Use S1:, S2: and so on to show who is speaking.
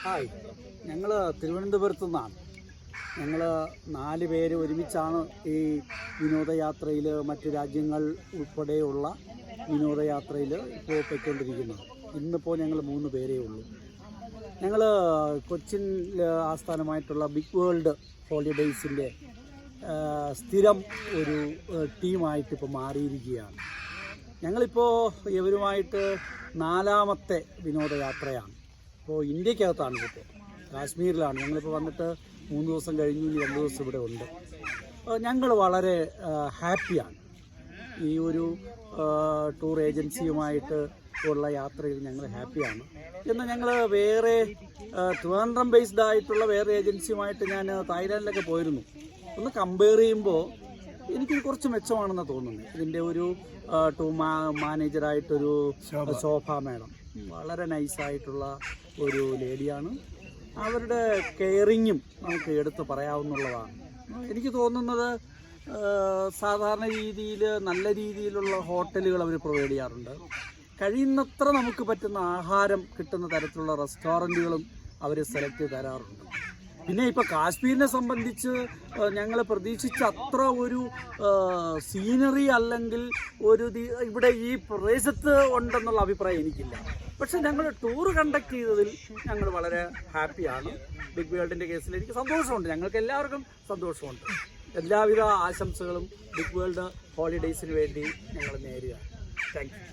S1: Hi, ഞങ്ങൾ തിരുവനന്തപുരത്തു നിന്നാണ്. ഞങ്ങൾ 4 പേര് ഒരുമിച്ചാണ് ഈ വിനോദയാത്രയിൽ, മറ്റു രാജ്യങ്ങൾ ഉൾപ്പെടെയുള്ള വിനോദയാത്രയിൽ ഇപ്പോൾ പോയിക്കൊണ്ടിരിക്കുന്നത്. ഇന്നിപ്പോൾ ഞങ്ങൾ 3 പേരേ ഉള്ളൂ. ഞങ്ങൾ കൊച്ചിൻ ആസ്ഥാനമായിട്ടുള്ള ബിഗ് വേൾഡ് ഹോളിഡേയ്സിൻ്റെ സ്ഥിരം ഒരു ടീമായിട്ട് ഇപ്പോൾ മാറിയിരിക്കുകയാണ്. ഞങ്ങളിപ്പോൾ ഇവരുമായിട്ട് 4ാമത്തെ വിനോദയാത്രയാണ്. ഇപ്പോൾ ഇന്ത്യക്കകത്താണ്, ഇപ്പോൾ കാശ്മീരിലാണ്. ഞങ്ങളിപ്പോൾ വന്നിട്ട് 3 ദിവസം കഴിഞ്ഞു, 2 ദിവസം ഇവിടെ ഉണ്ട്. ഞങ്ങൾ വളരെ ഹാപ്പിയാണ്. ഈ ഒരു ടൂർ ഏജൻസിയുമായിട്ട് ഉള്ള യാത്രയിൽ ഞങ്ങൾ ഹാപ്പിയാണ്. എന്നാൽ ഞങ്ങൾ വേറെ ട്രിവാൻഡ്രം ബേസ്ഡ് ആയിട്ടുള്ള വേറെ ഏജൻസിയുമായിട്ട് ഞാൻ തായ്ലാൻഡിലൊക്കെ പോയിരുന്നു. ഒന്ന് കമ്പയർ ചെയ്യുമ്പോൾ എനിക്കിത് കുറച്ച് മെച്ചമാണെന്ന് തോന്നുന്നു. ഇതിൻ്റെ ഒരു മാനേജറായിട്ടൊരു ശോഭ മാഡം വളരെ നൈസായിട്ടുള്ള ഒരു ലേഡിയാണ്. അവരുടെ കെയറിങ്ങും നമുക്ക് എടുത്ത് പറയാവുന്നതാണ്. എനിക്ക് തോന്നുന്നത് സാധാരണ രീതിയിൽ നല്ല രീതിയിലുള്ള ഹോട്ടലുകൾ അവർ പ്രൊവൈഡ് ചെയ്യാറുണ്ട്. കഴിയുന്നത്ര നമുക്ക് പറ്റുന്ന ആഹാരം കിട്ടുന്ന തരത്തിലുള്ള റെസ്റ്റോറൻറ്റുകളും അവർ സെലക്ട് ചെയ്ത് തരാറുണ്ട്. പിന്നെ ഇപ്പോൾ കാശ്മീരിനെ സംബന്ധിച്ച് ഞങ്ങൾ പ്രതീക്ഷിച്ച അത്ര ഒരു സീനറി അല്ലെങ്കിൽ ഒരു ഇവിടെ ഈ പ്രദേശത്ത് ഉണ്ടെന്നുള്ള അഭിപ്രായം എനിക്കില്ല. പക്ഷെ ഞങ്ങൾ ടൂർ കണ്ടക്ട് ചെയ്തതിൽ ഞങ്ങൾ വളരെ ഹാപ്പിയാണ്. ബിഗ് വേൾഡിൻ്റെ കേസിൽ എനിക്ക് സന്തോഷമുണ്ട്, ഞങ്ങൾക്ക് എല്ലാവർക്കും സന്തോഷമുണ്ട്. എല്ലാവിധ ആശംസകളും ബിഗ് വേൾഡ് ഹോളിഡേയ്സിന് വേണ്ടി ഞങ്ങൾ നേരുകയാണ്. Thank you.